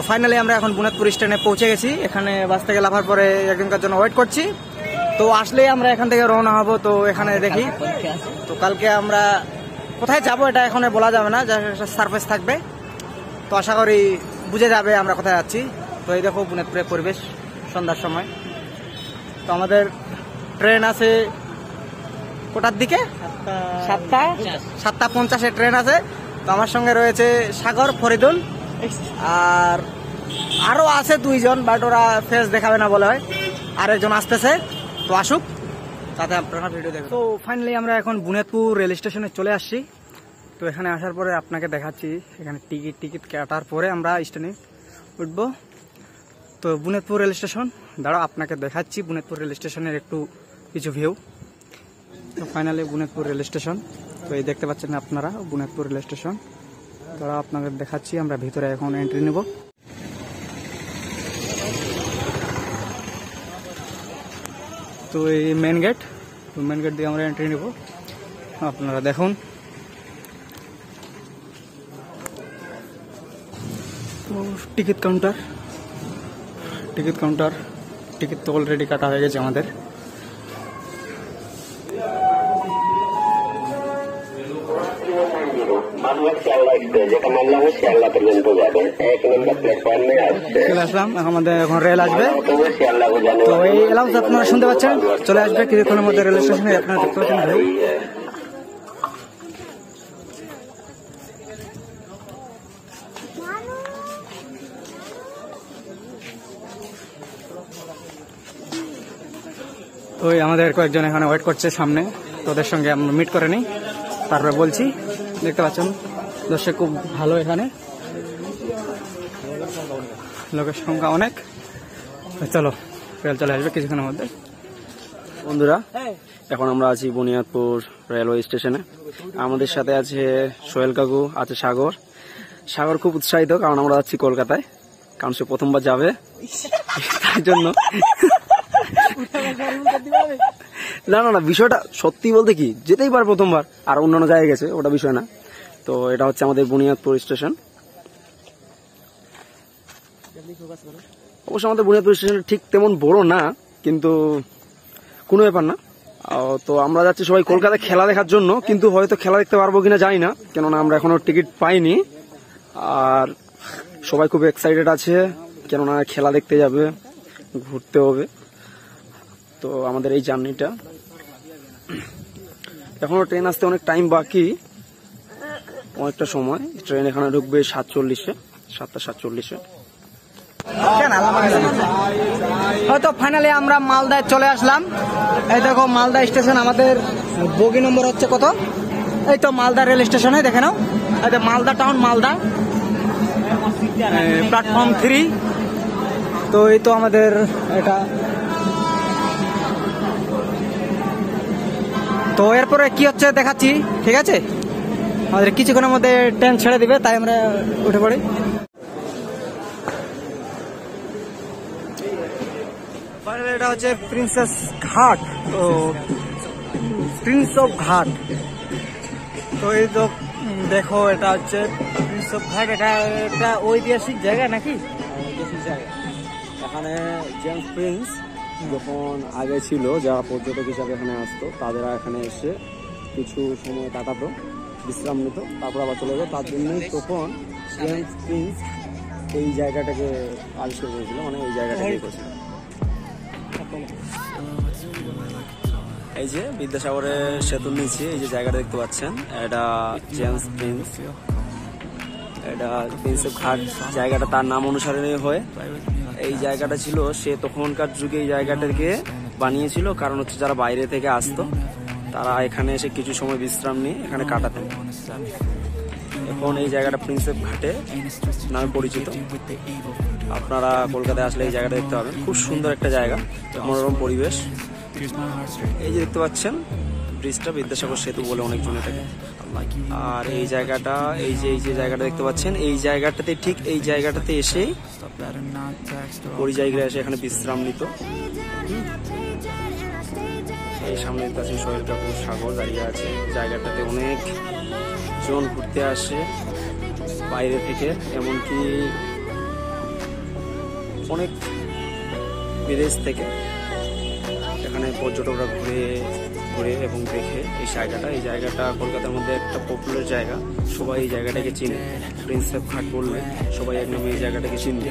Finally আমরা এখন বুনিয়াদপুর স্ট্যান্ডে পৌঁছে গেছি। এখানে বাস থেকে লাফার পরে একজনকার জন্য ওয়েট করছি। তো আসলেই আমরা এখান থেকে রওনা হব। তো এখানে দেখি তো কালকে আমরা কোথায় যাব এটা এখন বলা যাবে না, সারফেস থাকবে। তো আশা করি বুঝে যাবে আমরা কোথায় যাচ্ছি। তো এই দেখো বুনিয়াদপুরের পরিবেশ সন্ধ্যার সময়। তো আমাদের ট্রেন আছে কোটার দিকে 7:50 ট্রেন আছে। তো আমার সঙ্গে রয়েছে সাগর, ফরিদুল আর আরো আছে 2 জন, বাট ওরা ফেস দেখাবে না বলে হয়। আরেকজন আসতেছে, তো আসুক তাতে আপনারা ভিডিও দেখবেন। তো ফাইনালি আমরা এখন বুনিয়াদপুর রেল স্টেশনে চলে আসছি। তো এখানে আসার পরে আপনাকে দেখাচ্ছি, এখানে টিকিট কাটার পরে আমরা স্টেশনে উঠব। তো বুনিয়াদপুর রেল স্টেশন, দাঁড়াও আপনাকে দেখাচ্ছি বুনিয়াদপুর রেল স্টেশনের একটু কিছু ভিউ। তো ফাইনালি বুনিয়াদপুর রেল স্টেশন, তো এই দেখতে পাচ্ছেন আপনারা বুনিয়াদপুর রেল স্টেশন। তারা আপনাদের দেখাচ্ছি, আমরা ভিতরে এখন এন্ট্রি নেব। তো এই মেন গেট, তো মেন গেট দিয়ে আমরা এন্ট্রি নেব। আপনারা দেখুন, তো টিকিট কাউন্টার, টিকিট তো অলরেডি কাটা হয়ে গেছে আমাদের। চলে আসলাম, আমাদের এখন রেল আসবে। তো এই অ্যালাউন্স আপনারা শুনতে পাচ্ছেন, চলে আসবে কিছুক্ষণের মধ্যে রেল স্টেশনে। আপনারা দেখতে পাচ্ছেন ভাই। তো আমাদের কয়েকজন এখানে ওয়েট করছে সামনে, তোদের সঙ্গে আমরা মিট করে নিই, তারপরে বলছি। দেখতে পাচ্ছেন দর্শক খুব ভালো, এখানে লোকের সংখ্যা অনেক। চলো রেল চলে আসবে কিছুক্ষণের মধ্যে। বন্ধুরা, এখন আমরা আছি বুনিয়াদপুর রেলওয়ে স্টেশনে। আমাদের সাথে আছে সোহেল কাকু, আছে সাগর। সাগর খুব উৎসাহিত, কারণ আমরা যাচ্ছি কলকাতায়, কারণ সে প্রথমবার যাবে, তার জন্য। না, বিষয়টা সত্যি বলতে কি, যেতেই পারে প্রথমবার, আর অন্যান্য জায়গায় গেছে, ওটা বিষয় না। তো এটা হচ্ছে আমাদের বুনিয়াদপুর স্টেশন। অবশ্য আমাদের বুনিয়াদপুর স্টেশন ঠিক তেমন বড় না, কিন্তু কোনো ব্যাপার না। তো আমরা যাচ্ছি সবাই কলকাতায় খেলা দেখার জন্য, কিন্তু হয়তো খেলা দেখতে পারবো কিনা জানি না, কেননা আমরা এখনো টিকিট পাইনি। আর সবাই খুব এক্সাইটেড আছে, কেননা খেলা দেখতে যাবে, ঘুরতে হবে। তো আমাদের এই জার্নিটা, এখনো ট্রেন আসতে অনেক টাইম বাকি, অনেকটা সময়। ট্রেন এখানে ঢুকবে 7:40-এ। হয়তো ফাইনালি আমরা মালদায় চলে আসলাম। এই দেখো মালদা স্টেশন, আমাদের বগি নম্বর হচ্ছে কত? এই তো মালদা রেল স্টেশনে, দেখে নাও। এই যে মালদা টাউন, মালদা প্ল্যাটফর্ম 3। তো এই তো আমাদের এটা। তো এরপরে কি হচ্ছে দেখাচ্ছি, ঠিক আছে? আমাদের কিছুক্ষণের মধ্যে ট্রেন ছেড়ে দিবে, তাই আমরা উঠে পড়ি। এটা হচ্ছে প্রিন্সেস ঘাট, তো প্রিন্স অফ ঘাট। তো এই তো দেখো, এটা হচ্ছে প্রিন্স অফ ঘাট। এটা একটা ঐতিহাসিক জায়গা নাকি? ঐতিহাসিক জায়গা। এখানে জেমস প্রিন্স যখন আগে ছিল, যারা পর্যটক হিসাবে এখানে আসতো, তাদের এখানে এসে কিছু সময় কাটাতো, বিশ্রাম নিত, তারপর আবার চলে যেত। তার জন্যই তখন জেমস প্রিন্স এই জায়গাটাকে আবিষ্কার করেছিল, মানে এই জায়গাটাকে করেছিল। এই যে বিদ্যাসাগরের সেতুর নিচে এই যে জায়গাটা দেখতে পাচ্ছেন, এটা জেমস প্রিন্স, এটা প্রিন্স অফ ঘাট জায়গাটা তার নাম অনুসারে হয়ে। এই জায়গাটা ছিল, সে তখনকার যুগে এই জায়গাটাকে বানিয়েছিল, কারণ হচ্ছে যারা বাইরে থেকে আসতো, তারা এখানে এসে কিছু সময় বিশ্রাম নিয়ে এখানে কাটাতেন। এখন এই জায়গাটা প্রিন্স অফ ঘাটে নামে পরিচিত। আপনারা কলকাতায় আসলে এই জায়গাটা দেখতে পাবেন, খুব সুন্দর একটা জায়গা, মনোরম পরিবেশ। এই যে দেখতে পাচ্ছেন ব্রিজটা, বিদ্যাসাগর সেতু বলে অনেকজন এটাকে। আর এই জায়গাটা, এই যে জায়গাটা দেখতে পাচ্ছেন, এই জায়গাটাতে, ঠিক এই জায়গাটাতে এসে পরিযায়ীরা এসে এখানে বিশ্রাম নিত। এই সামনে দেখতে পাচ্ছেন সোহেল কাকু, সাগর দাঁড়িয়ে আছে। জায়গাটাতে অনেক জন ঘুরতে আসে বাইরে থেকে, এমনকি অনেক বিদেশ থেকে এখানে পর্যটকরা ঘুরে এবং দেখে এই জায়গাটা কলকাতার মধ্যে একটা পপুলার জায়গা। সবাই এই জায়গাটাকে চিনে, প্রিন্সেপ ঘাট বললে সবাই এক নামে এই জায়গাটাকে চিনবে।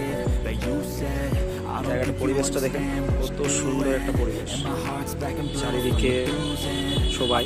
জায়গাটার পরিবেশটা দেখেন, কত সুন্দর একটা পরিবেশ, চারিদিকে সবাই।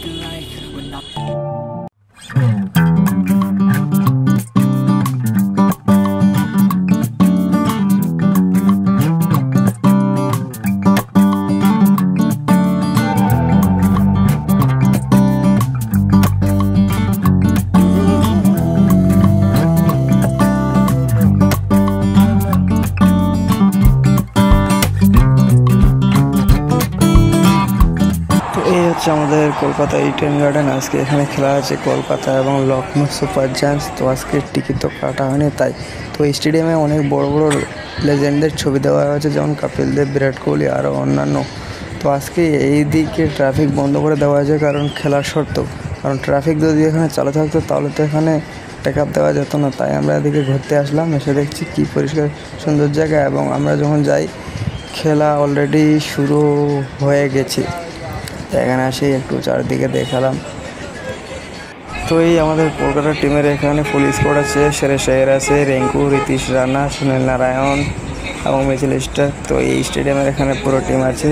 আমাদের কলকাতা ইডেন গার্ডেন। আজকে এখানে খেলা আছে কলকাতা এবং লখনৌ সুপার জায়ান্টস। তো আজকে টিকিট তো কাটা হয়নি তাই। তো এই স্টেডিয়ামে অনেক বড় বড় লেজেন্ডদের ছবি দেওয়া হয়েছে, যেমন কপিল দেব, বিরাট কোহলি আরও অন্যান্য। তো আজকে এই দিকে ট্রাফিক বন্ধ করে দেওয়া হয়েছে কারণ খেলার শর্ত। কারণ ট্রাফিক যদি এখানে চালু থাকতো তাহলে তো এখানে টেকআপ দেওয়া যেত না। তাই আমরা এদিকে ঘুরতে আসলাম, এসে দেখছি কি পরিষ্কার সুন্দর জায়গা। এবং আমরা যখন যাই খেলা অলরেডি শুরু হয়ে গেছে। এখানে আসি একটু চারদিকে দেখালাম। তো এই আমাদের কলকাতা টিমের এখানে ফুল স্কোয়াড আছে। সুরেশ আয়ার আছে, রিঙ্কু, রিতীশ রানা, সুনীল নারায়ণ এবং মিচেল স্টার্ক। তো এই স্টেডিয়ামের এখানে পুরো টিম আছে।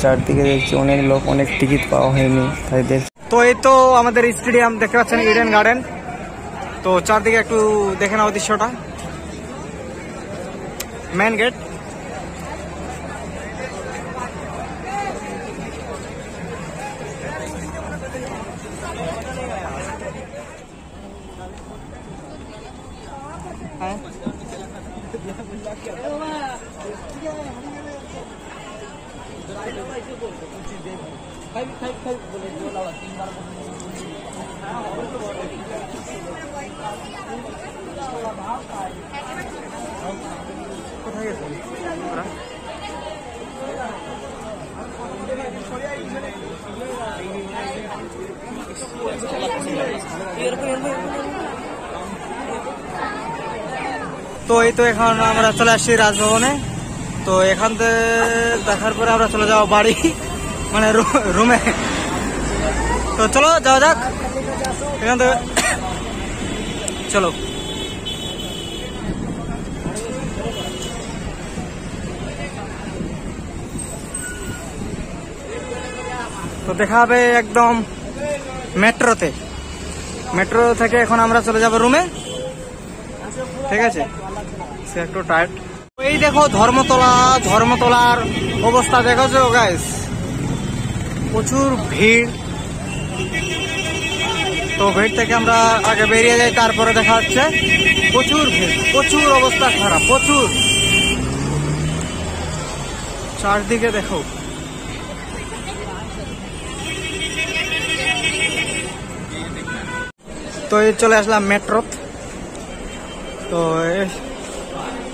চারদিকে দেখছি অনেক লোক, অনেক টিকিট পাওয়া হয়নি তাই দেখছি। তো এই তো আমাদের স্টেডিয়াম দেখতে পাচ্ছেন, ইডেন গার্ডেন। তো চারদিকে একটু দেখে নাও দৃশ্যটা। Main gate. তো এই তো এখন আমরা চলে আসছি রাজভবনে। তো এখান থেকে দেখার পরে আমরা চলে যাবো বাড়ি, মানে রুমে। তো চলো যাওয়া যাক এখান থেকে, চলো। তো দেখা হবে একদম মেট্রোতে। মেট্রো থেকে এখন আমরা চলে যাব রুমে, ঠিক আছে? সে একটু টায়ার্ড। এই দেখো ধর্মতলার অবস্থা দেখেছো গাইস, প্রচুর ভিড়। তো ভিড় থেকে আমরা আগে বেরিয়ে যাই, তারপরে দেখা হচ্ছে। প্রচুর ভিড়, প্রচুর অবস্থা খারাপ, প্রচুর। চারদিকে দেখো। তো এই চলে আসলাম মেট্রো। তো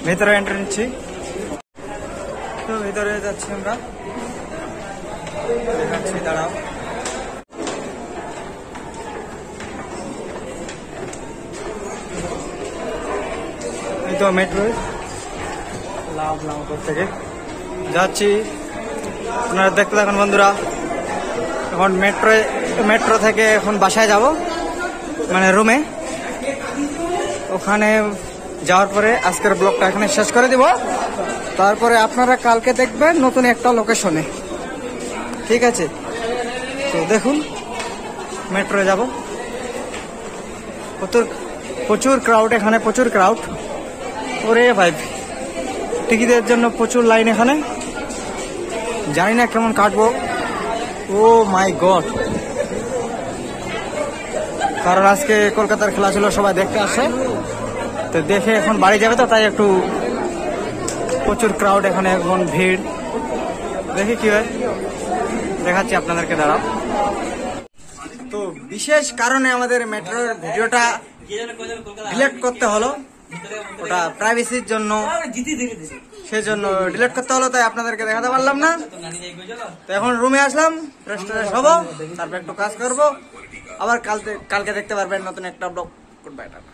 ভিতরে এন্ট্রি নিচ্ছি। তো ভিতরে যাচ্ছি আমরা, দেখাচ্ছি, দাঁড়াও। এই তো মেট্রো লাভপুর থেকে যাচ্ছি, আপনারা দেখতে থাকুন বন্ধুরা। এখন মেট্রো থেকে এখন বাসায় যাব, মানে রুমে। ওখানে যাওয়ার পরে আজকের ব্লগটা এখানে শেষ করে দিব। তারপরে আপনারা কালকে দেখবেন নতুন একটা লোকেশনে, ঠিক আছে? তো দেখুন, মেট্রোয় যাব। প্রচুর ক্রাউড এখানে, প্রচুর ক্রাউড। ওরে ভাই, টিকিটের জন্য প্রচুর লাইন এখানে। জানি না কেমন কাটবো। ও মাই গড, কারণ আজকে কলকাতার খেলা ছিল, সবাই দেখতে আসে। তো দেখে এখন বাড়ি যাবে, তো তাই একটু প্রচুর ক্রাউড এখানে, এখন ভিড়। দেখি কি হয়, দেখাচ্ছি আপনাদেরকে, দাঁড়াও। তো বিশেষ কারণে আমাদের মেট্রোর ভিডিওটা ডিলিট করতে হলো, ওটা প্রাইভেসির জন্য, সেজন্য ডিলিট করতে হলো, তাই আপনাদেরকে দেখাতে পারলাম না। তো এখন রুমে আসলাম, রেস্টুরেন্ট হবো, তারপর একটু কাজ করবো। আবার কালকে দেখতে পারবেন নতুন একটা ব্লগ। Good bye, tata.